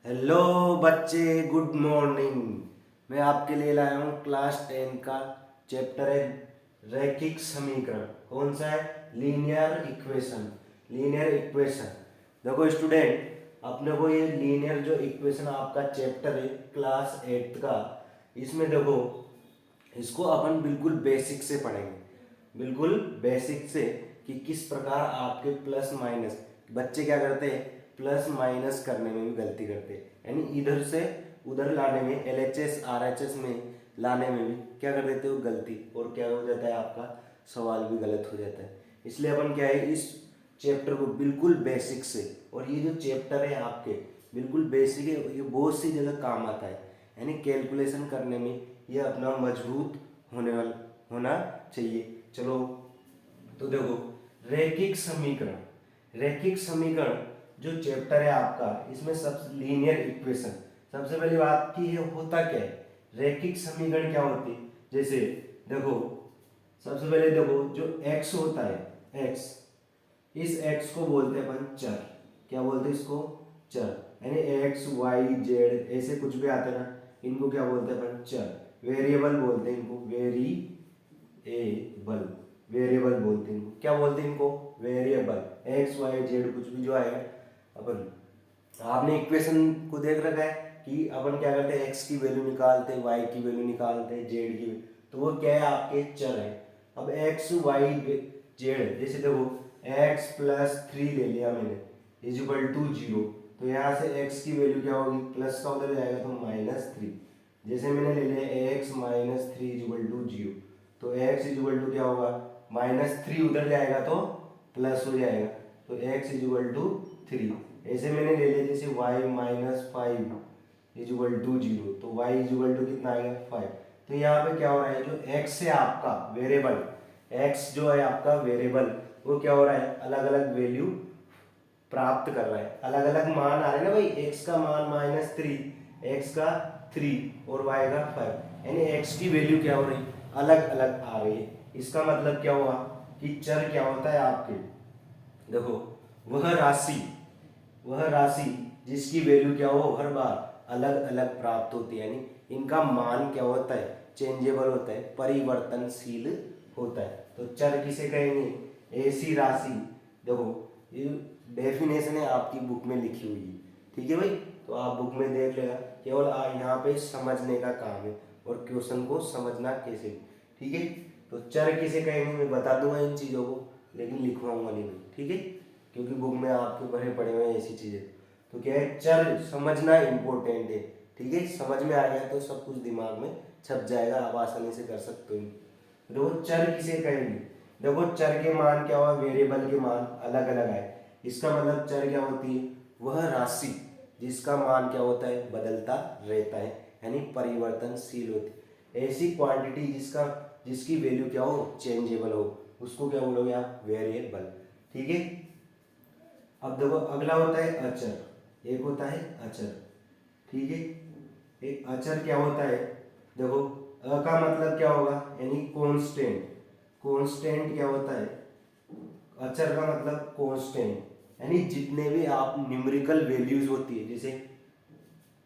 Hello बच्चे, good morning. मैं आपके लिए लाया हूँ क्लास 10 का चैप्टर है रैखिक समीकरण। कौन सा है? Linear equation. Linear equation. देखो स्टूडेंट, अपने को ये लीनियर जो इक्वेशन आपका चैप्टर है क्लास 8 का, इसमें देखो इसको अपन बिल्कुल बेसिक से पढ़ेंगे। बिल्कुल बेसिक से कि किस प्रकार आपके प्लस माइनस, बच्चे क्या करते हैं प्लस माइनस करने में भी गलती करते हैं, यानी इधर से उधर लाने में, एलएचएस आरएचएस में लाने में भी क्या कर देते हो गलती, और क्या हो जाता है आपका सवाल भी गलत हो जाता है। इसलिए अपन क्या है इस चैप्टर को बिल्कुल बेसिक से, और ये जो चैप्टर है आपके बिल्कुल बेसिक है, ये बहुत सी जगह काम आता है, यानी कैलकुलेशन करने में ये अपना मजबूत होना चाहिए। चलो तो देखो, रैखिक समीकरण। रैखिक समीकरण जो चैप्टर है आपका, इसमें सब लीनियर इक्वेशन, सबसे पहली बात की ये होता क्या है, रैखिक समीकरण क्या होती है। जैसे देखो, सबसे पहले देखो जो x होता है, x, इस x को बोलते हैं अपन चर। क्या बोलते हैं इसको? चर। यानी x y z ऐसे कुछ भी आते हैं ना, इनको क्या बोलते हैं अपन? चर। वेरिएबल बोलते हैं इनको, वेरिएबल। वेरिएबल बोलते हैं इनको। क्या बोलते हैं इनको? वेरिएबल। x y z कुछ भी जो आएगा अपन, आपने इक्वेशन को देख रखा है कि अपन क्या करते हैं, x की वैल्यू निकालते हैं, y की वैल्यू निकालते हैं, z की, तो वो क्या है आपके चर है। अब x y z, जैसे देखो x प्लस 3 ले लिया मैंने इज इक्वल टू 0, तो यहाँ से x की वैल्यू क्या होगी, प्लस का उधर जाएगा तो -3। जैसे मैंने ले लिया x minus 3 is equal to 0, तो x इज इक्वल टू क्या होगा, -3 उधर जाएगा तो प्लस हो जाएगा, तो x इज इक्वल टू 3। ऐसे मैंने ले लिया जैसे y minus 5 is equal to 0, तो y इज इक्वल टू कितना आएगा 5। तो यहाँ पे क्या हो रहा है, जो x है आपका वेरिएबल, x जो है आपका वेरिएबल, वो क्या हो रहा है अलग अलग वैल्यू प्राप्त कर रहा है, अलग अलग मान आ रहे हैं ना भाई। x का मान -3, x का 3 और y का 5, यानी x की वैल्यू क्या हो रही, अलग अलग आ रही है। इसका मतलब क्या हुआ कि चर क्या होता है आपके, देखो वह राशि जिसकी वैल्यू क्या हो हर बार अलग अलग प्राप्त होती है, यानी इनका मान क्या होता है, चेंजेबल होता है, परिवर्तनशील होता है। तो चर किसे कहेंगे? ऐसी राशि, देखो ये डेफिनेशन है आपकी बुक में लिखी हुई है, ठीक है भाई, तो आप बुक में देख लेगा। केवल यहाँ पे समझने का काम है और क्वेश्चन को समझना कैसे, ठीक है। तो चर किसे कहेंगे मैं बता दूंगा इन चीज़ों को, लेकिन लिखवाऊंगा नहीं भाई, ठीक है, क्योंकि बुक में आपके भरे पड़े हुए हैं ऐसी चीज़ें। तो क्या है, चर समझना इम्पोर्टेंट है, ठीक है, समझ में आ गया तो सब कुछ दिमाग में छप जाएगा, आप आसानी से कर सकते हो। देखो चर किसे कहेंगे, देखो चर के मान क्या हुआ, वेरिएबल के मान अलग अलग आए, इसका मतलब चर क्या होती है, वह राशि जिसका मान क्या होता है, बदलता रहता है, यानी परिवर्तनशील होती है। ऐसी क्वांटिटी जिसकी वैल्यू क्या हो, चेंजेबल हो, उसको क्या बोलोगे आप, वेरिएबल, ठीक है। अब देखो अगला होता है अचर, एक होता है अचर, ठीक है। एक अचर क्या होता है, देखो अ का मतलब क्या होगा, यानी कांस्टेंट। कांस्टेंट क्या होता है, अचर का मतलब कांस्टेंट, यानी जितने भी आप न्यूमेरिकल वैल्यूज होती है, जैसे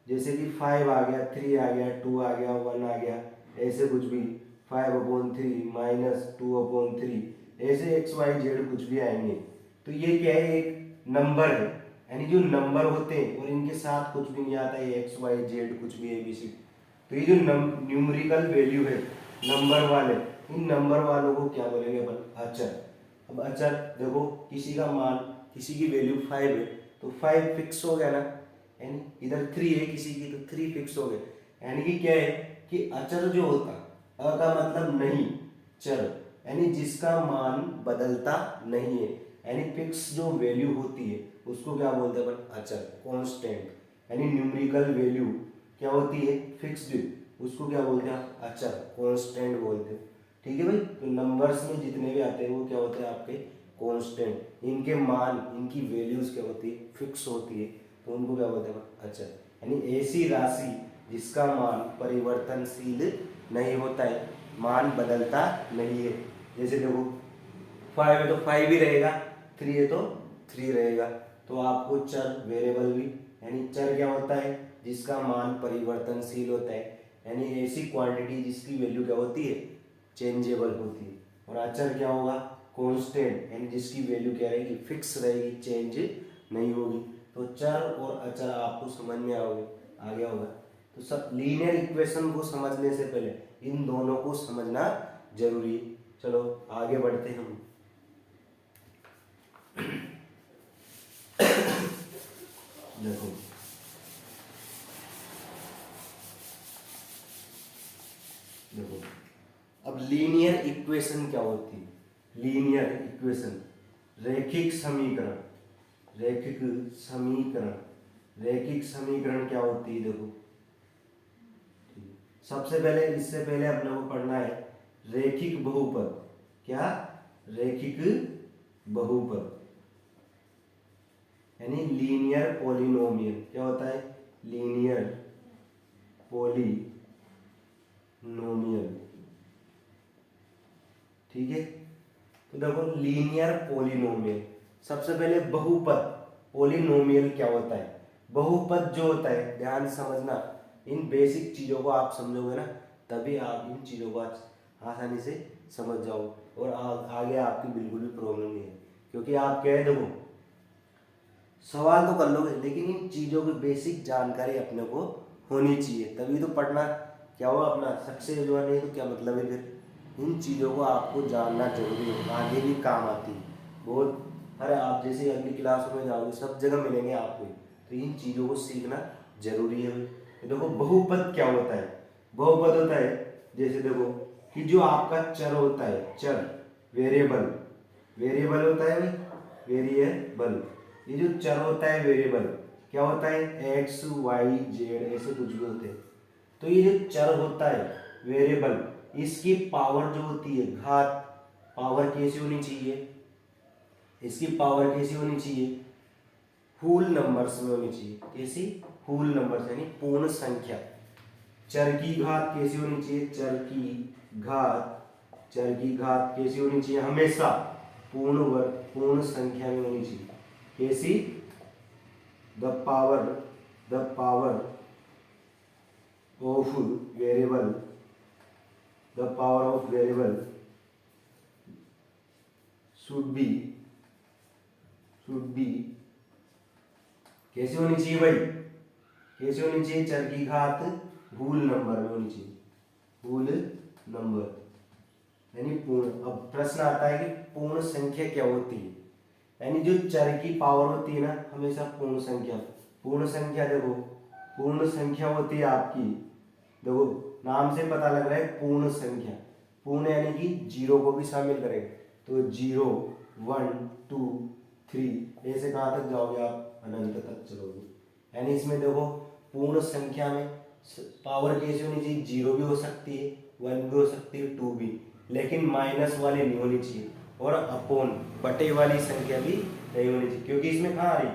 जैसे कि 5 आ गया, 3 आ गया, 2 आ गया, 1 आ गया, ऐसे कुछ भी 5/3 -2/3, ऐसे XYZ कुछ भी आएंगे, तो ये क्या है, एक नंबर है, यानी जो नंबर होते हैं और इनके साथ कुछ भी नहीं आता है, XYZ कुछ भी ABC, तो ये जो न्यूमेरिकल वैल्यू है नंबर वाले, इन नंबर वालों को क्या बोलेंगे अपन, अचर। अब अचर देखो, किसी का मान, किसी की वैल्यू 5 है, तो 5 फिक्स हो गया ना, यानी इधर 3 है किसी की, तो 3 फिक्स हो गए। यानी कि क्या है कि अचर जो होता, अ का मतलब नहीं, चर, यानी जिसका मान बदलता नहीं है, यानी फिक्स जो वैल्यू होती है उसको क्या बोलते हैं अपन, अचर, कांस्टेंट, यानी न्यूमेरिकल वैल्यू क्या होती है, फिक्स्ड, उसको क्या बोलते हैं, अचर, कांस्टेंट बोलते हैं, ठीक है भाई। तो नंबर्स में जितने भी आते हैं वो क्या होते हैं आपके कांस्टेंट, इनके मान, इनकी वैल्यूज क्या होती है, फिक्स होती है, तो उनको क्या बोलते हैं, अचर, यानी ऐसी राशि जिसका मान परिवर्तनशील नहीं होता है, मान बदलता नहीं है। जैसे देखो 5 है तो 5 ही रहेगा, 3 है तो 3 रहेगा, तो आपको चर वेरिएबल भी, यानी चर क्या होता है, जिसका मान परिवर्तनशील होता है, यानी ऐसी क्वांटिटी जिसकी वैल्यू क्या होती है, चेंजेबल होती है। और अचर क्या होगा, कांस्टेंट, यानी जिसकी वैल्यू क्या रहेगी, फिक्स रहेगी, चेंज नहीं होगी। तो चर और अचर आपको समझ में आ गया होगा। तो सब लीनियर इक्वेशन को समझने से पहले इन दोनों को समझना जरूरी है। चलो आगे बढ़ते हैं हम। देखो देखो अब लीनियर इक्वेशन क्या होती है। लीनियर इक्वेशन रैखिक समीकरण, रैखिक समीकरण, रैखिक समीकरण क्या होती है। देखो सबसे पहले, इससे पहले अपने को पढ़ना है रैखिक बहुपद। क्या, रैखिक बहुपद यानी लीनियर पॉलिनोमियल। क्या होता है, लीनियर पॉलिनोमियल। ठीक है, तो देखो लीनियर पॉलिनोमियल, सबसे पहले बहुपद। पॉलिनोमियल क्या होता है, बहुपद जो होता है, ध्यान समझना, इन बेसिक चीजों को आप समझोगे ना, तभी आप इन चीजों को आसानी से समझ जाओगे और आगे आपकी बिल्कुल भी प्रॉब्लम नहीं है। क्योंकि आप कह दो सवाल तो कर लोगे, लेकिन इन चीजों की बेसिक जानकारी अपने को होनी चाहिए, तभी तो पढ़ना क्या हुआ अपना सक्सेस हुआ, नहीं तो क्या मतलब है फिर। इन चीज़ों को आपको जानना जरूरी है, आगे भी काम आती है बहुत। अरे आप जैसे अगली क्लासों में जाओगे सब जगह मिलेंगे आपको, तो इन चीज़ों को सीखना जरूरी है भाई। तो देखो बहुपद क्या होता है, बहुपद होता है जैसे देखो कि जो आपका चर होता है, चर, वेरिएबल, वेरिएबल होता है भाई, वेरिएबल। ये जो चर होता है वेरिएबल क्या होता है, एक्स वाई जेड ऐसे कुछ भी होते हैं। तो ये जो चर होता है वेरिएबल, इसकी पावर जो होती है घात, पावर कैसी होनी चाहिए, इसकी पावर कैसी होनी चाहिए, होल नंबर्स में होनी चाहिए। कैसी, होल नंबर्स यानी पूर्ण संख्या। चर की घात कैसी होनी चाहिए, चर की घात, चर की घात कैसी होनी चाहिए, हमेशा पूर्ण वर्ग, पूर्ण संख्या में होनी चाहिए। कैसी, the power of variable, the power of variable should be कैसे होनी चाहिए भाई, कैसे होनी चाहिए, चर की घात होल नंबर में होनी चाहिए, होल नंबर यानी पूर्ण। अब प्रश्न आता है कि पूर्ण संख्या क्या होती है, यानी जो चर की पावर होती है ना, हमेशा पूर्ण संख्या। पूर्ण संख्या देखो, पूर्ण संख्या होती है आपकी, देखो नाम से पता लग रहा है पूर्ण संख्या। पूर्ण यानी कि जीरो को भी शामिल करेंगे, तो 0 1 2 3 ऐसे कहाँ तक जाओगे आप, अनंत तक चलोगे। यानी इसमें देखो पूर्ण संख्या में पावर कैसी होनी चाहिए, 0 भी हो सकती है, 1 भी हो सकती है, 2 भी, लेकिन माइनस वाली नहीं होनी चाहिए, और अपोन बटे वाली संख्या भी नहीं होनी चाहिए। क्योंकि इसमें कहाँ आ रही,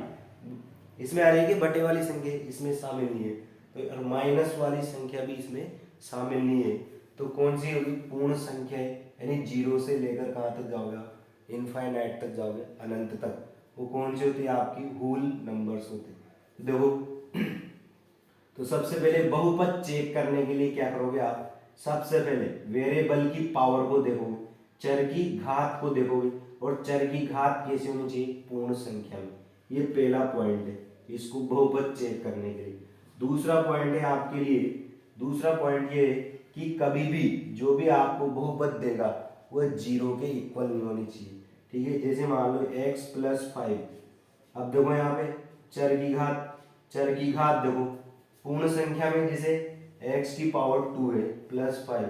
इसमें आ रही है कि बटे वाली संख्या, इसमें शामिल नहीं है, तो माइनस वाली संख्या भी इसमें शामिल नहीं है। तो कौन सी होगी, पूर्ण संख्या है, यानी 0 से लेकर कहाँ तक जाओगे आप, इनफाइनाइट तक जाओगे, अनंत तक। वो कौन सी होती है, आपकी होल नंबर्स होते हैं। देखो तो सबसे पहले बहुपद चेक करने के लिए क्या करोगे आप, सबसे पहले वेरिएबल की पावर को देखोगे, चर की घात को देखोगे, और चर की घात कैसे होनी चाहिए, पूर्ण संख्या में। ये पहला पॉइंट है इसको बहुपद चेक करने के लिए। दूसरा पॉइंट है आपके लिए, दूसरा पॉइंट ये है कि कभी भी जो भी आपको बहुपद देगा वह 0 के इक्वल नहीं होनी चाहिए। ठीक है, जैसे मान लो x + 5, अब देखो यहाँ पे चर की घात, चर की घात देखो पूर्ण संख्या में, जैसे x की पावर 2 है +5,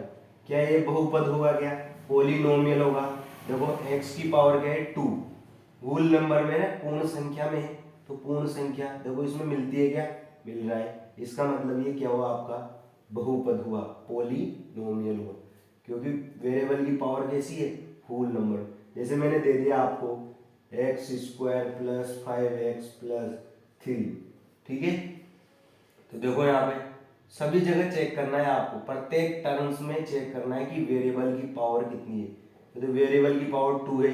क्या ये बहुपद होगा, क्या पॉलिनोमियल होगा। देखो x की पावर क्या है 2, होल नंबर में है, पूर्ण संख्या में है, तो पूर्ण संख्या देखो इसमें मिलती है, क्या मिल रहा है, इसका मतलब ये क्या हुआ, आपका बहुपद हुआ, पॉलिनोमियल हुआ। क्योंकि वेरिएबल की पावर कैसी है, होल नंबर। जैसे मैंने दे दिया आपको x² + 5x + 3, ठीक है। तो देखो यहाँ पे सभी जगह चेक करना है आपको, प्रत्येक टर्म्स में चेक करना है कि वेरिएबल की पावर कितनी है। तो वेरिएबल की पावर 2 है,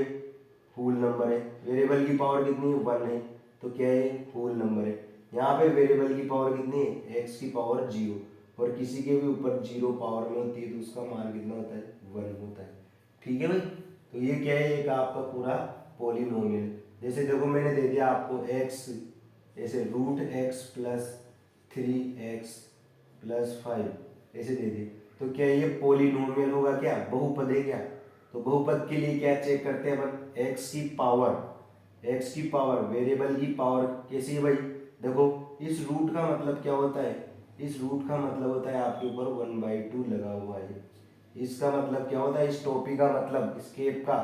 होल नंबर है, वेरिएबल की पावर कितनी है, 1 है, तो क्या है, होल नंबर है। यहाँ पे वेरिएबल की पावर कितनी है, एक्स की पावर 0, और किसी के भी ऊपर 0 पावर में होती है तो उसका मान कितना होता है, 1 होता है। ठीक है भाई, तो ये क्या है, एक आपका पूरा पॉलिनोमियल। जैसे देखो मैंने दे दिया आपको x, ऐसे √x+3x+5 ऐसे दे दिए, तो क्या ये पॉलिनोमियल होगा, क्या बहुपद है क्या? तो बहुपद के लिए क्या चेक करते हैं अपन, x की पावर वेरिएबल की पावर कैसी है भाई? देखो इस रूट का मतलब क्या होता है, इस रूट का मतलब होता है आपके ऊपर 1/2 लगा हुआ है। इसका मतलब क्या होता है, इस टॉपिक का मतलब स्केप का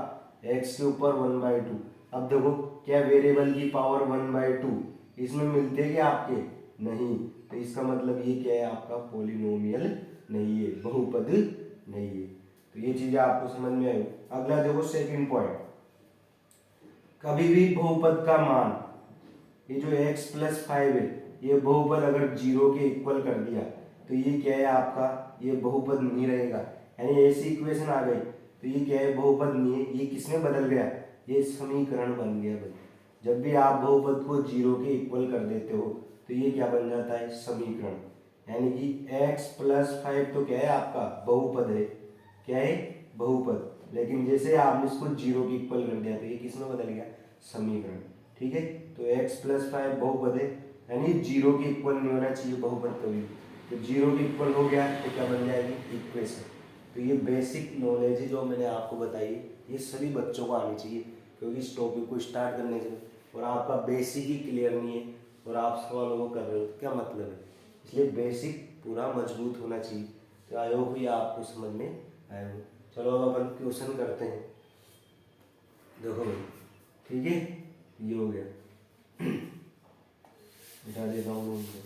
x के ऊपर 1/2। अब देखो क्या वेरिएबल की पावर 1/2 इसमें मिलते हैं क्या आपके? नहीं, तो इसका मतलब ये क्या है, आपका पॉलिनोमियल नहीं है, बहुपद नहीं है। तो ये चीजें आपको समझ में आई। अगला देखो सेकंड पॉइंट, कभी भी बहुपद का मान, ये जो x+5 है, ये बहुपद अगर 0 के इक्वल कर दिया तो ये क्या है आपका, ये बहुपद नहीं रहेगा। यानी ऐसी इक्वेशन आ गई तो ये क्या है, बहुपद नहीं है। ये किसमें बदल गया, ये समीकरण बन गया भाई। जब भी आप बहुपद को 0 के इक्वल कर देते हो तो ये क्या बन जाता है, समीकरण। यानी कि x+5 तो क्या है आपका, बहुपद है, क्या है, बहुपद। लेकिन जैसे आपने इसको 0 के इक्वल कर दिया तो ये किसमें बदल गया, समीकरण। ठीक है, तो x+5 बहुपद है, यानी 0 के इक्वल नहीं होना चाहिए बहुपद कभी। तो 0 के इक्वल हो गया तो क्या बन जाएगी, इक्वेशन। तो ये बेसिक नॉलेज है जो मैंने आपको बताई, ये सभी बच्चों को आनी चाहिए, क्योंकि इस टॉपिक को स्टार्ट करने से और आपका बेसिक ही क्लियर नहीं है और आप सवालों को कर रहे हो, क्या मतलब है? इसलिए बेसिक पूरा मजबूत होना चाहिए। तो आई होप ये आपको समझ में आया हो। चलो अब अपन क्वेश्चन करते हैं। देखो भाई, ठीक है, ये हो गया, बिठा देता हूँ उनको।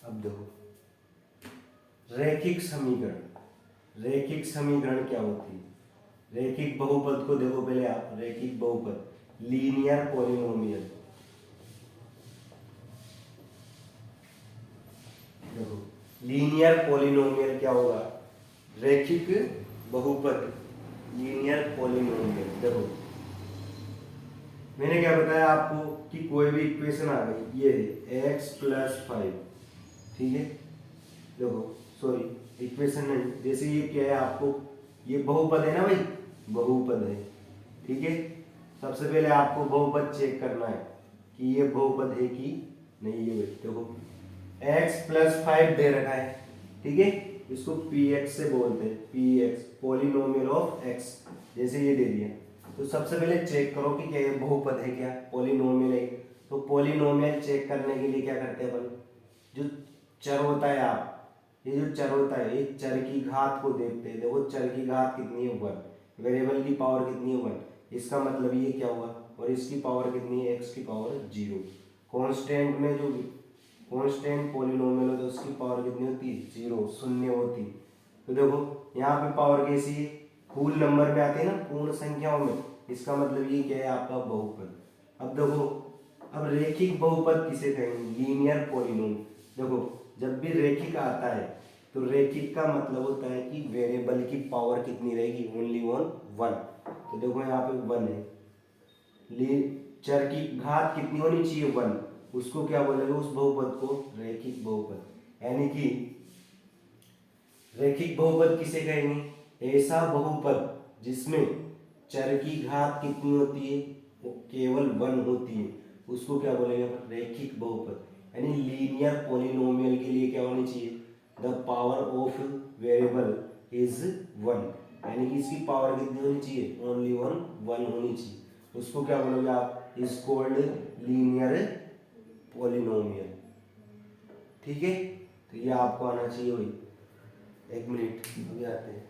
अब देखो रैखिक समीकरण क्या होती है? रैखिक बहुपद को देखो पहले आप, रैखिक बहुपद लीनियर पॉलिनोमियल। देखो लीनियर पॉलिनोमियल क्या होगा, रैखिक बहुपद लीनियर पॉलिनोमियल। देखो मैंने क्या बताया आपको कि कोई भी इक्वेशन आ गई, ये x+5, ठीक है, देखो सॉरी इक्वेशन नहीं, जैसे ये क्या है आपको, ये बहुपद है ना भाई, बहुपद है। ठीक है, सबसे पहले आपको बहुपद चेक करना है कि ये बहुपद है कि नहीं है। देखो x+5 दे रखा है, ठीक है, इसको px से बोलते हैं, px पॉलिनोमियल ऑफ x, जैसे ये दे दिया। तो सबसे पहले चेक करो कि क्या ये बहुपद है, क्या पॉलिनोमियल है। तो पॉलिनोमियल चेक करने के लिए क्या करते हैं अपन, जो चर होता है, आप ये जो चर होता है, एक चर की घात को देखते हैं। देखो चर की घात कितनी है, 1, वेरिएबल की पावर कितनी है, 1, इसका मतलब ये क्या हुआ, और इसकी पावर कितनी है, x की पावर 0। कांस्टेंट में जो कांस्टेंट पॉलिनोमियल होता है उसकी पावर कितनी होती है, 0, शून्य होती। तो देखो यहाँ पे पावर कैसी है, फुल नंबर में आती है ना, पूर्ण संख्याओं में, इसका मतलब ये क्या है आपका बहुपद। अब देखो, अब रैखिक बहुपद किसे कहेंगे, लीनियर पॉलिनोमियल। देखो जब भी रैखिक आता है तो रैखिक का मतलब होता है कि वेरिएबल की पावर कितनी रहेगी, ओनली वन 1। तो देखो यहाँ पे 1 है, चर की घात कितनी होनी चाहिए, 1, उसको क्या बोलेंगे, उस बहुपद को रैखिक बहुपद। यानी कि रैखिक बहुपद किसे कहेंगे, ऐसा बहुपद जिसमें चर की घात कितनी होती है, वो केवल 1 होती है, उसको क्या बोलेंगे अपन, रैखिक बहुपद। यानी लीनियर पॉलिनोमियल के लिए क्या होनी चाहिए, the power of variable is 1, यानी कि इसकी पावर कितनी होनी चाहिए, ओनली 1 होनी चाहिए, उसको क्या बोलोगे आप, इज कॉल्ड लीनियर पॉलिनोमियल। ठीक है, तो ये आपको आना चाहिए भाई। एक मिनट अभी आते हैं।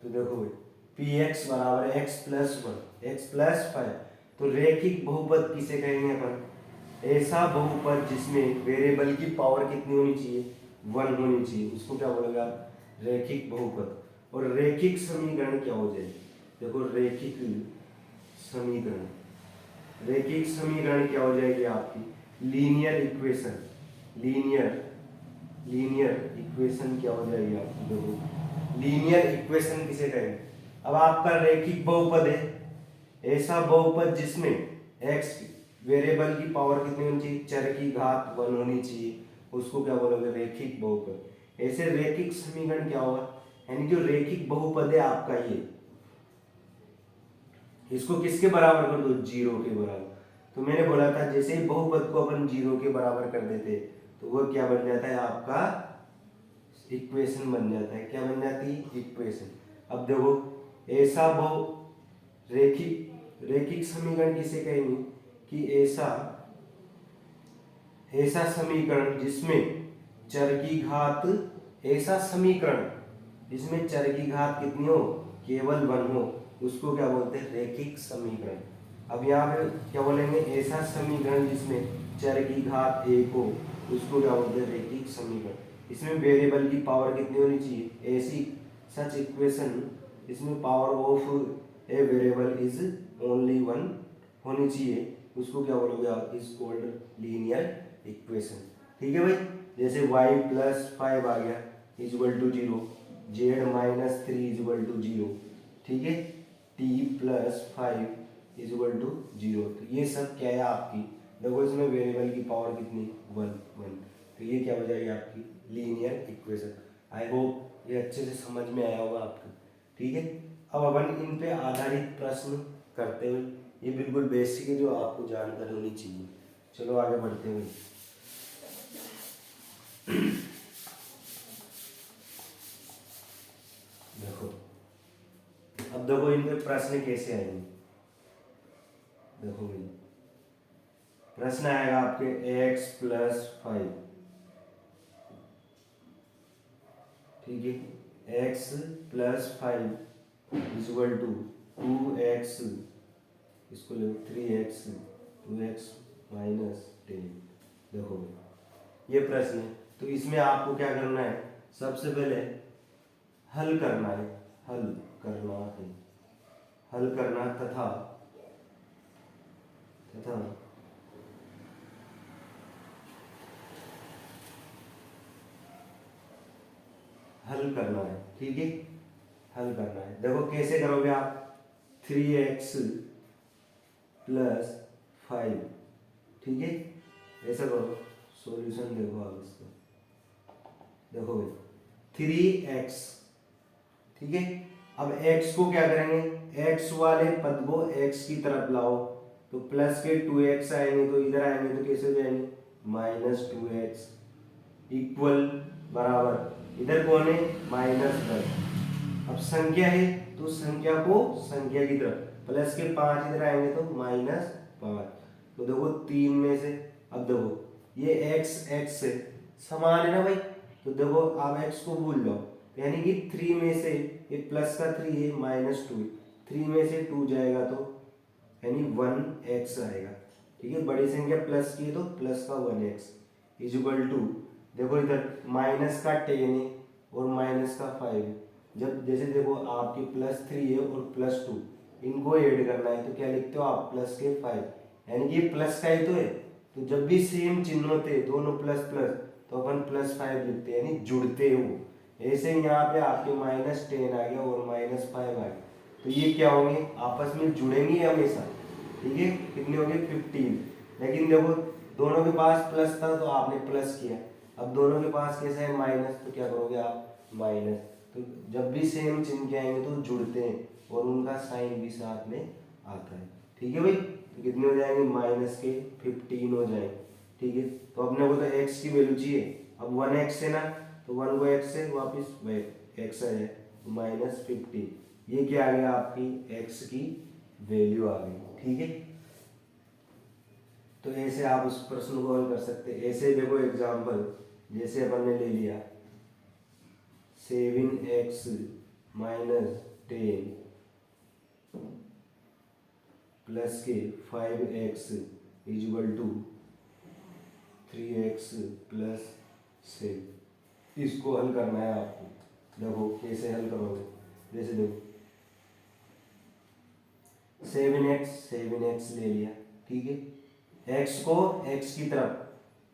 तो देखो भाई पी एक्स बराबर x plus one x plus five. तो रैखिक बहुपद किसे कहेंगे अपन? ऐसा बहुपद जिसमें वेरिएबल की पावर कितनी होनी चाहिए? वन होनी चाहिए, उसको क्या बोलेगा? रैखिक बहुपद। और रैखिक समीकरण क्या हो जाए? देखो रैखिक समीकरण, रैखिक समीकरण क्या हो जाएगी आपकी? लीनियर इक्वेशन, लीनियर इक्वेशन क्या हो जाएगी आपकी? देखो लीनियर इक्वेशन किसे कहेंगे? अब आपका रैखिक बहुपद है, ऐसा बहुपद जिसमें x वेरिएबल की पावर कितनी होनी चाहिए? चर की घात वन होनी चाहिए, उसको क्या बोलोगे? रैखिक बहुपद। ऐसे रैखिक समीकरण क्या होगा? यानी जो रैखिक बहुपद है आपका ये, इसको किसके बराबर कर दो? जीरो के बराबर। तो मैंने बोला था जैसे ही बहुपद को अपन जीरो के बराबर कर देते तो वो क्या बन जाता है? आपका इक्वेशन बन जाता है। क्या बन जाती है? इक्वेशन। अब देखो ऐसा बहु रैखिक समीकरण किसे कहेंगे? कि ऐसा समीकरण जिसमें चर की घात, ऐसा समीकरण जिसमें चर की घात कितनी हो? केवल वन हो, उसको क्या बोलते हैं? रैखिक समीकरण। अब यहाँ पे क्या बोलेंगे? ऐसा समीकरण जिसमें चर की घात एक हो, उसको क्या बोलते हैं? रैखिक समीकरण। इसमें वेरिएबल की पावर कितनी होनी चाहिए? ऐसी सच इक्वेशन इसमें power of a variable is only one होनी चाहिए, उसको क्या बोलोगे आप? Is called linear equation. ठीक है भाई। जैसे y प्लस फाइव आ गया equal to zero, Z minus three equal to zero, ठीक है, t plus five equal to zero. तो ये सब क्या है आपकी? देखो इसमें वेरिएबल की पावर कितनी? One one. तो ये क्या हो जाएगी आपकी? Linear equation. आई होप ये अच्छे से समझ में आया होगा आपको। ठीक है, अब अपन इन पे आधारित प्रश्न करते हुए, ये बिल्कुल बेसिक है जो आपको जानकारी होनी चाहिए। चलो आगे बढ़ते हुए देखो, अब देखो इन पे प्रश्न कैसे आएंगे। देखो भाई प्रश्न आएगा आपके x प्लस फाइव, ठीक है, x plus five equal to two x, इसको लो three x, two x minus ten. देखो भाई ये प्रश्न है, तो इसमें आपको क्या करना है? सबसे पहले हल करना है, हल करना है, हल करना तथा हल करना है। ठीक है, हल करना है। देखो कैसे करोगे आप? थ्री एक्स प्लस फाइव, ठीक है, ऐसा करो। सॉल्यूशन देखो आप इसका, देखो भाई थ्री एक्स, ठीक है। अब x को क्या करेंगे? x वाले पद को x की तरफ लाओ, तो प्लस के टू एक्स आएंगे, तो इधर आएंगे तो कैसे हो जाएंगे? माइनस टू एक्स इक्वल बराबर, इधर कौन है? माइनस दस। अब संख्या है तो संख्या को संख्या की तरफ, प्लस के पांच इधर आएंगे तो माइनस पांच। तो देखो तीन में से, अब देखो ये x से समान है ना भाई, तो देखो आप x को भूल जाओ, यानी कि थ्री में से, ये प्लस का थ्री है माइनस टू, थ्री में से टू जाएगा तो यानी वन एक्स आएगा। ठीक है, बड़ी संख्या प्लस की है तो प्लस का वन एक्स इजल टू, देखो इधर माइनस का टेन है और माइनस का फाइव है। जब जैसे देखो आपकी प्लस थ्री है और प्लस टू, इनको ऐड करना है तो क्या लिखते हो आप? प्लस के फाइव, यानी कि प्लस का ही तो है, तो जब भी सेम चिन्ह होते हैं दोनों प्लस प्लस, तो अपन प्लस फाइव लिखते हैं, यानी जुड़ते हो। ऐसे यहाँ पे आपके माइनस टेन आ गया और माइनस फाइव आ गया, तो ये क्या होंगे? आपस में जुड़ेंगे हमेशा। ठीक है, कितने हो गए? 15। लेकिन देखो दोनों के पास प्लस था तो आपने प्लस किया, अब दोनों के पास कैसा है? माइनस, तो क्या करोगे आप? माइनस। तो जब भी सेम चिन्ह के आएंगे तो जुड़ते हैं और उनका साइन भी साथ में आता है। ठीक है भाई, तो कितने हो जाएंगे? माइनस के 15 हो जाएंगे। ठीक है, तो अपने को तो x की वैल्यू चाहिए, अब वन एक्स है ना, तो वन को x से वापिस एक्स आ जाए, तो माइनस 15, ये क्या आ गया? आपकी x की वैल्यू आ गई। ठीक है, तो ऐसे आप उस प्रश्न को हल कर सकते हैं। ऐसे देखो एग्जाम्पल, जैसे अपन ने ले लिया 7x माइनस 10 प्लस के 5x equal to 3x plus 7। इसको हल करना है आपको। देखो कैसे हल करोगे, जैसे देखो 7x ले लिया, ठीक है। x को x की तरफ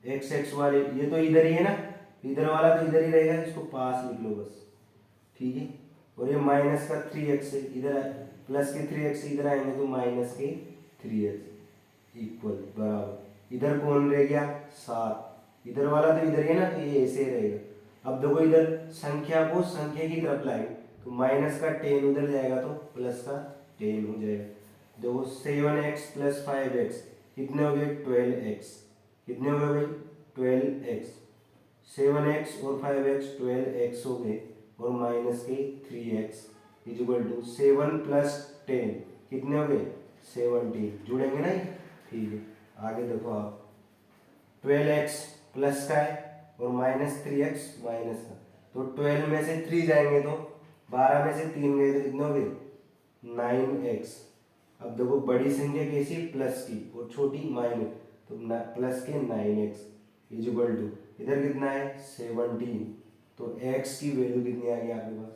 x वाले, ये तो इधर ही है ना, इधर वाला तो इधर ही रहेगा, इसको पास लिख लो बस, ठीक है। और ये माइनस का 3x है, इधर प्लस के 3x इधर आएंगे तो माइनस के 3x इक्वल बराबर, इधर कौन रह गया 7, इधर वाला तो इधर है ना, तो ये ऐसे रहेगा। अब देखो इधर संख्या को संख्या की तरफ लाएंगे तो माइनस का 10 उधर जाएगा तो प्लस का 10 हो जाएगा। देखो 7x प्लस 5x कितने हो गए 12x, कितने हो गए भाई 12x, 7x और 5x 12x हो गए, और माइनस के 3x इक्वल टू 7 प्लस 10 कितने हो गए 17, जुड़ेंगे ना, ठीक है। आगे देखो आप 12x प्लस का है और माइनस 3x माइनस का, तो 12 में से 3 जाएंगे तो 12 में से 3 गए तो कितने हो गए 9x। अब देखो बड़ी संख्या कैसी प्लस की और छोटी माइनस, तो प्लस के 9x इक्वल टू इधर कितना है 17, तो x की वैल्यू कितनी आ गई आपके पास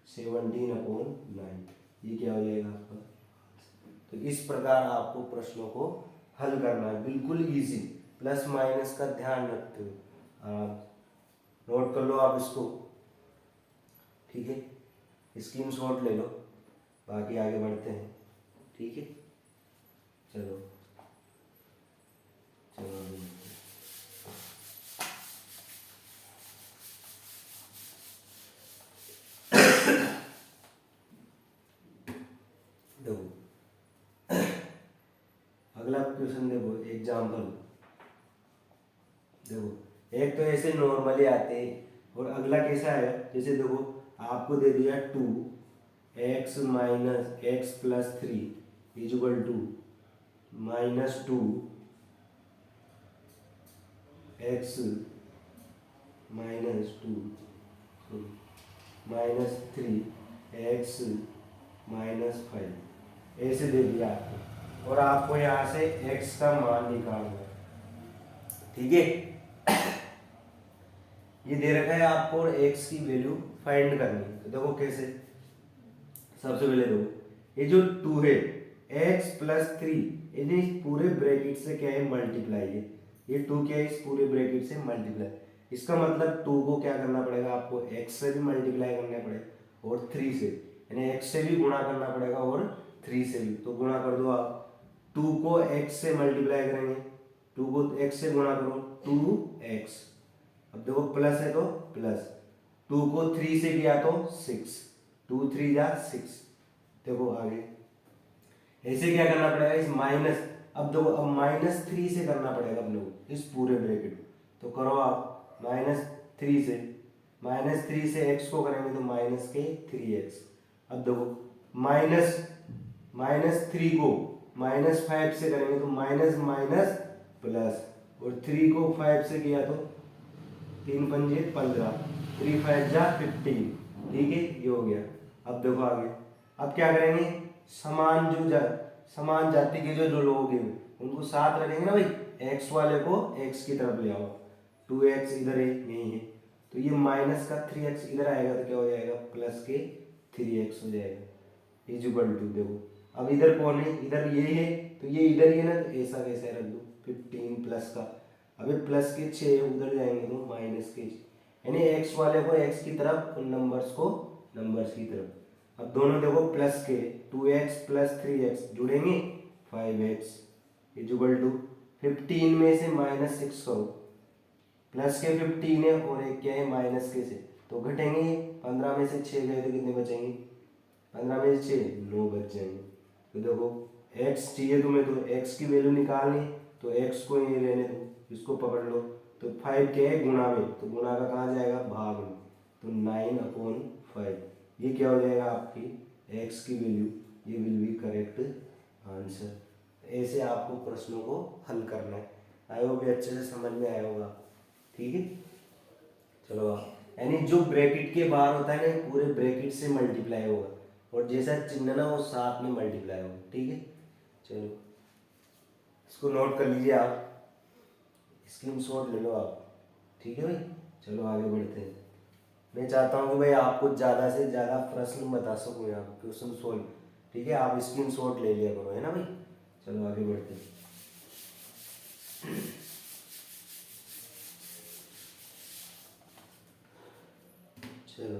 17/9, ये क्या हो जाएगा आपका। तो इस प्रकार आपको प्रश्नों को हल करना है, बिल्कुल इजी, प्लस माइनस का ध्यान रखते हो। नोट कर लो आप इसको, ठीक है, स्क्रीनशॉट ले लो, बाकी आगे बढ़ते हैं, ठीक है। चलो चलो देखो अगला क्वेश्चन देखो, एग्जाम्पल देखो, एक तो ऐसे नॉर्मली आते हैं, और अगला कैसा है, जैसे देखो आपको दे दिया 2x minus X plus 3 equal to minus 2x minus 2 minus 3x minus 5, ऐसे दे दिया आपको, और आपको यहाँ से x का मान निकालना है, ठीक है। ये दे रखा है आपको और x की वैल्यू फाइंड करनी है, तो देखो कैसे। सबसे पहले देखो ये जो 2 है x प्लस 3, ये पूरे ब्रैकेट से क्या है मल्टीप्लाई है, ये 2 क्या है इस पूरे ब्रैकेट से मल्टीप्लाई, इसका मतलब 2 को क्या करना पड़ेगा आपको x से भी मल्टीप्लाई करना पड़ेगा और 3 से, यानी x से भी गुणा करना पड़ेगा और 3 से भी, तो गुणा कर दो आप। 2 को x से मल्टीप्लाई करेंगे, 2 को x से गुणा करो 2x, अब देखो प्लस है तो प्लस, 2 को 3 से किया तो 6, 2 3 जा 6, देखो आगे ऐसे क्या करना पड़ेगा इस माइनस, अब देखो अब माइनस 3 से करना पड़ेगा अपने को इस पूरे ब्रैकेट को, तो करो आप माइनस 3 से, माइनस 3 से x को करेंगे तो माइनस के 3x, अब देखो माइनस 3 को माइनस 5 से करेंगे तो माइनस माइनस प्लस, और 3 को 5 से किया तो 3 पंजे 15, 3 5 जा 15, ठीक है, ये हो गया। अब देखो आगे, अब क्या करेंगे समान जाति के जो लोग हैं उनको साथ रखेंगे ना भाई, x वाले को x की तरफ ले आओ, 2x इधर है यही है, तो ये माइनस का 3x इधर आएगा तो क्या हो जाएगा प्लस के 3x हो जाएगा इक्वल टू, देखो अब इधर कौन है इधर ये है, तो ये इधर ही है ना, तो ऐसा कैसे रख दो 15 प्लस का, अभी प्लस के 6 उधर जाएंगे तो माइनस के 6, यानी x वाले को x की तरफ, उन नंबर्स को नंबर्स की तरफ। अब दोनों देखो प्लस के 2x प्लस 3x जुड़ेंगे 5x इक्वल टू 15 में से माइनस 6 करो, प्लस के 15 है और एक क्या है माइनस के से, तो घटेंगे 15 में से 6 गए तो कितने बचेंगे 15 में से 6 9 बच जाएंगे। तो देखो x चाहिए तुम्हें, तो x की वैल्यू निकालनी, तो x को ये लेने दो, इसको पकड़ लो, तो 5 क्या है गुणा में, तो गुणा का कहाँ जाएगा भाग में, तो 9/5, ये क्या हो जाएगा आपकी x की वैल्यू, ये विल बी करेक्ट आंसर। ऐसे आपको प्रश्नों को हल करना है, आई होप भी अच्छे से समझ में आया होगा, ठीक है। चलो यानी जो ब्रैकेट के बाहर होता है ना पूरे ब्रैकेट से मल्टीप्लाई होगा, और जैसा चिन्ह ना वो साथ में मल्टीप्लाई होगा। ठीक है, चलो इसको नोट कर लीजिए आप, स्क्रीनशॉट ले लो आप। ठीक है भाई, चलो आगे बढ़ते हैं। मैं चाहता हूँ कि भाई आपको ज़्यादा से ज़्यादा प्रश्न बता सकूँ यहाँ पर, क्वेश्चन सोल्व। ठीक है, आप स्क्रीनशॉट ले लिया करो, है ना भाई। चलो आगे बढ़ते हैं। चलो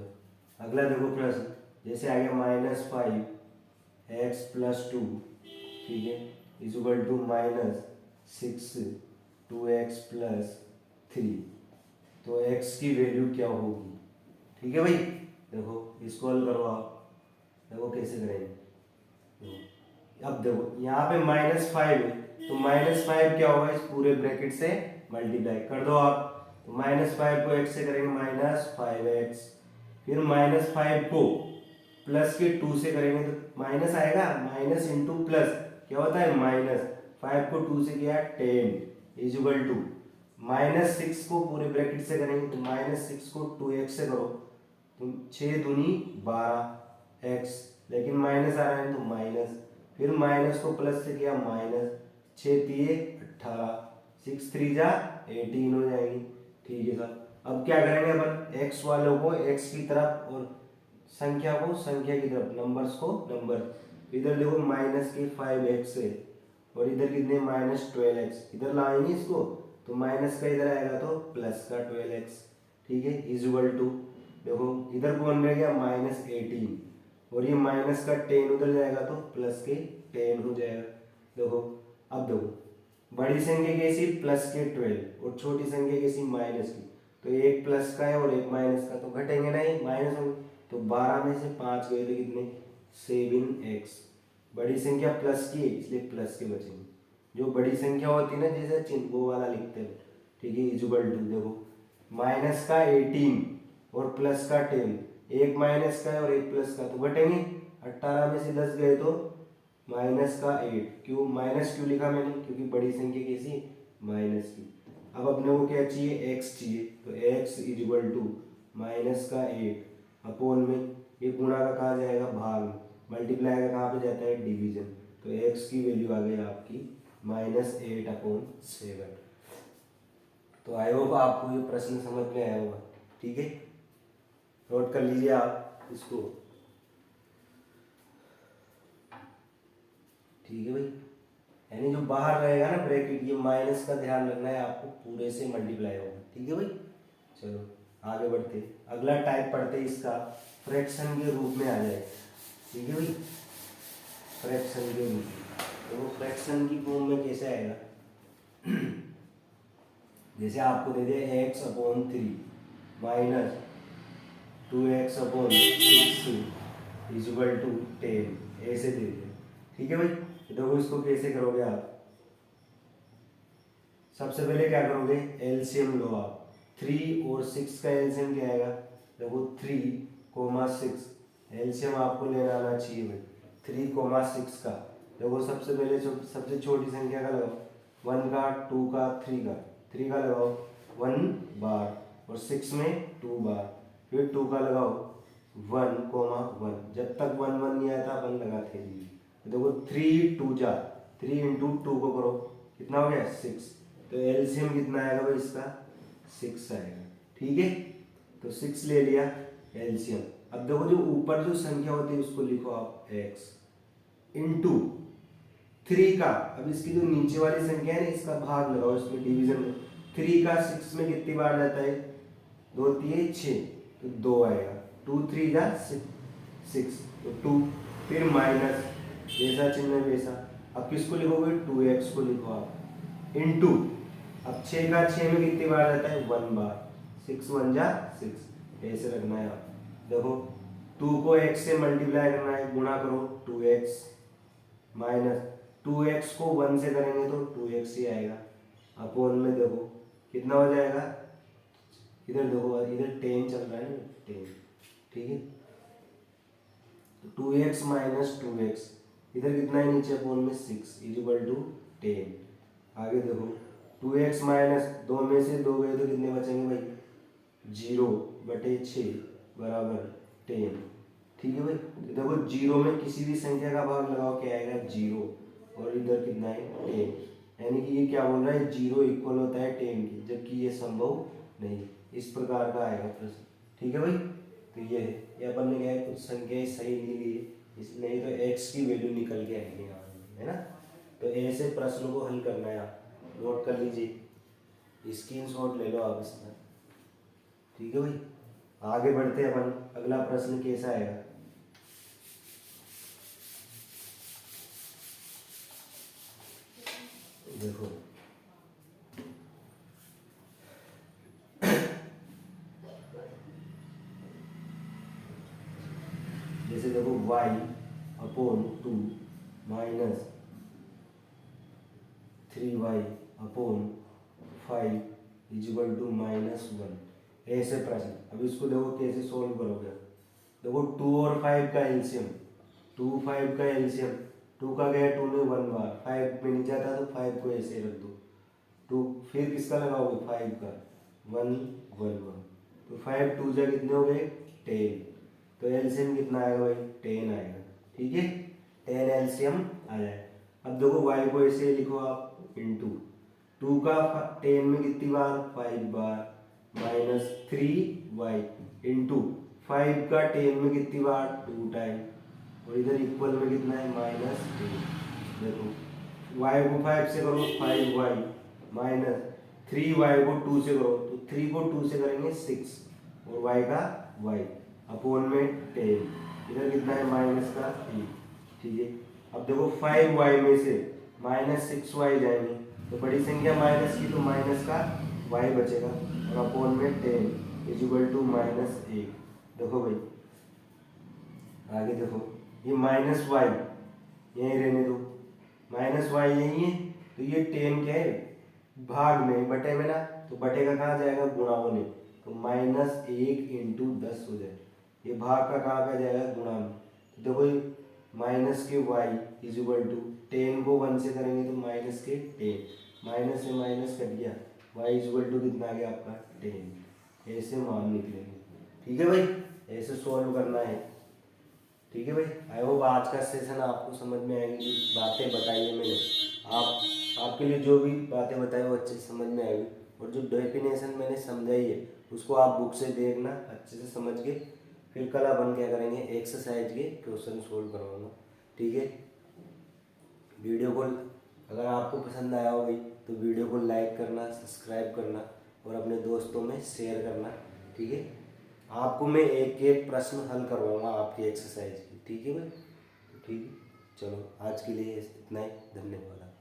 अगला देखो प्रश्न, जैसे आ गया -5x+2, ठीक है, इक्वल टू -6 2x+3। तो x की वैल्यू क्या होगी? ठीक है भाई, देखो इसको हल करो आप। देखो कैसे करेंगे, देखो अब देखो यहाँ पे -5 है, तो -5 क्या होगा, इस पूरे ब्रैकेट से मल्टीप्लाई कर दो आप। तो -5 को x से करेंगे -5x, फिर -5 को प्लस के 2 से करेंगे तो माइनस आएगा, माइनस इंटू प्लस क्या होता है माइनस। 5 को 2 से किया 10 इक्वल टू -6 को पूरे ब्रैकेट से करेंगे तो -6 को 2x से करो तो 6 दूनी 12x, लेकिन माइनस आ रहा है तो माइनस, फिर माइनस को प्लस से किया माइनस, 6 3 18, 6 3 जा 18 हो जाएगी। ठीक है सर, अब क्या करेंगे अपन, x वालों को x की तरफ और संख्या को संख्या की तरफ, नंबर्स को नंबर। इधर देखो माइनस के 5x है और इधर कितने -12x, इधर लाएंगे इसको तो माइनस का इधर आएगा तो प्लस का 12x। ठीक है, इक्वल टू देखो इधर कौन रह गया -18 और ये माइनस का 10 उधर जाएगा तो प्लस के 10 हो जाएगा। देखो अब देखो बड़ी संख्या कैसी प्लस के 12 और छोटी संख्या कैसी माइनस की, तो एक प्लस का है और एक माइनस का, तो घटेंगे नहीं माइनस होंगे, तो 12 में से 5 गए तो कितने 7x। बड़ी संख्या प्लस की है इसलिए प्लस के बचेंगे, जो बड़ी संख्या होती है ना जैसे चिन्ह वो वाला लिखते हैं। ठीक है, इक्वल टू देखो माइनस का 18 और प्लस का 10, एक माइनस का है और एक प्लस का, तो घटेंगे 18 में से 10 गए तो माइनस का 8। क्यों माइनस क्यों लिखा मैंने, क्योंकि बड़ी संख्या कैसी माइनस की। अब अपने को क्या चाहिए x चाहिए, तो x इक्वल टू माइनस का 8 अपोन में ये गुणा का कहा जाएगा भाग, मल्टीप्लाई का कहाँ पे जाता है डिवीजन, तो x की वैल्यू आ गई आपकी -8/7। तो आई होप आपको ये प्रश्न समझ में आया होगा। ठीक है, नोट कर लीजिए आप इसको। ठीक है भाई, यानी जो बाहर रहेगा ना ब्रैकेट ये माइनस का ध्यान रखना है आपको, पूरे से मल्टीप्लाई होगा। ठीक है भाई, चलो आगे बढ़ते, अगला टाइप पढ़ते इसका, फ्रैक्शन के रूप में आ जाए। ठीक है भाई, फ्रैक्शन के रूप में, तो वो फ्रैक्शन की फॉर्म में कैसे आएगा जैसे आपको दे दिया x/3 minus 2x/6 equal to 10 ऐसे दे दिया। ठीक है भाई, देखो इसको कैसे करोगे आप, सबसे पहले क्या करोगे एलसीएम लो आप। 3 और 6 का एलसीएम क्या आएगा, देखो 3, 6 एलसीएम आपको लेना आना चाहिए भाई। 3, 6 का देखो सबसे पहले सबसे छोटी संख्या का लगाओ, 1 का 2 का 3 का, 3 का लगाओ 1 बार और 6 में 2 बार, फिर 2 का लगाओ 1, 1 जब तक 1 1 नहीं आता अपन लगाते हैं। देखो 3 2 जा 3 इंटू 2 को करो कितना हो गया 6, तो एलसीएम कितना आएगा भाई इसका 6 आएगा। ठीक है, तो 6 ले लिया एलसीएम। अब देखो जो ऊपर जो संख्या होती है उसको लिखो आप x इंटू 3 का, अब इसकी जो नीचे वाली संख्या है ना इसका भाग लगाओ इसमें डिवीजन में। 3 का 6 में कितनी बार जाता है 2 3 6, तो 2 आएगा, 2 3 जा 6 तो 2, फिर माइनस जैसा चिन्ह वैसा। अब किसको लिखोगे 2x को लिखो आप इंटू, अब 6 का 6 में कितनी बार जाता है 1 बार, 6 1 जा 6 ऐसे रखना है आप। देखो 2 को x से मल्टीप्लाई करना है, गुणा करो 2x माइनस 2x को 1 से करेंगे तो 2x ही आएगा, अपोन में देखो कितना हो जाएगा, इधर देखो इधर 10 चल रहा है ना 10। ठीक है, तो 2x माइनस 2x इधर कितना है नीचे अपोन में 6 इक्वल टू 10। आगे देखो 2x माइनस 2 में से 2 गए तो कितने बचेंगे भाई 0/6 बराबर 10। ठीक है भाई। तो देखो जीरो में किसी भी संख्या का भाग लगाओ क्या आएगा, जीरो, और इधर कितना है, 10, यानी कि ये क्या बोल रहा है, जीरो इक्वल होता है 10 की, जबकि ये संभव नहीं। इस प्रकार का आएगा प्रश्न, ठीक है भाई। तो ये अपन ने क्या है, कुछ संख्याएं सही नहीं ली, इसलिए नहीं तो एक्स की वैल्यू निकल के आएगी यहाँ, है ना। तो ऐसे प्रश्नों को हल करना है, आप नोट कर लीजिए, स्क्रीनशॉट ले लो आप इसका, ठीक है भाई। आगे बढ़ते हैं अपन, अगला प्रश्न कैसा आएगा। देखो जैसे देखो y upon 2 minus 3y upon 5 is equal to -1, ऐसे प्रश्न। अब इसको देखो कैसे सोल्व करोगे। देखो 2 और 5 का एलसीएम, 2 5 का एलसीएम, 2 का गया 2 में 1 बार, 5 में नहीं जाता तो 5 को ऐसे रख दो, 2 फिर किसका लगाओगे, 5 का, 1 1 1, तो 5 2 जा कितने हो गए, 10, तो एलसीएम कितना आएगा भाई, 10 आएगा, ठीक है, 10 एलसीएम आ जाए। अब देखो y को ऐसे लिखो आप, इंटू 2 का 10 में कितनी बार, 5 बार, माइनस 3y इंटू 5 का 10 में कितनी बार, 2 टाइम, और इधर इक्वल में कितना है, -8। देखो y को 5 से करो 5y, माइनस 3y को 2 से करो, तो 3 को 2 से करेंगे 6, और y का y अपोन में 10, इधर कितना है, माइनस का 8, ठीक है। अब देखो 5y में से -6y जाएंगे, तो बड़ी संख्या माइनस की, तो माइनस का y बचेगा, और अपोन में 10 इजिकल टू -1। देखो भाई आगे देखो, ये -y यहीं रहने दो, -y यही है, तो ये 10 क्या है, भाग में, बटे में ना, तो बटे का कहाँ जाएगा, गुणा होने, तो -1 इंटू 10 हो जाए, ये भाग का कहाँ पे जाएगा, गुणा में। तो देखो ये माइनस के y इजिकल टू 10 को 1 से करेंगे तो माइनस के 10, माइनस से माइनस कट गया, y इजिकल टू कितना आ गया आपका, 10, ऐसे मान निकलेंगे, ठीक है भाई, ऐसे सॉल्व करना है, ठीक है भाई। आई होप आज का सेशन आपको समझ में आएगी, बातें बताई है मैंने, आपके लिए जो भी बातें बताई वो अच्छे से समझ में आएगी, और जो डेफिनेशन मैंने समझाई है उसको आप बुक से देखना अच्छे से समझ के, फिर कल अपन क्या करेंगे, एक्सरसाइज के क्वेश्चन सोल्व करवाऊंगा, ठीक है। वीडियो को अगर आपको पसंद आया हो भाई, तो वीडियो को लाइक करना, सब्सक्राइब करना, और अपने दोस्तों में शेयर करना, ठीक है। आपको मैं एक एक प्रश्न हल करवाऊंगा आपकी एक्सरसाइज की, ठीक है भाई, ठीक है। चलो आज के लिए इतना ही, धन्यवाद।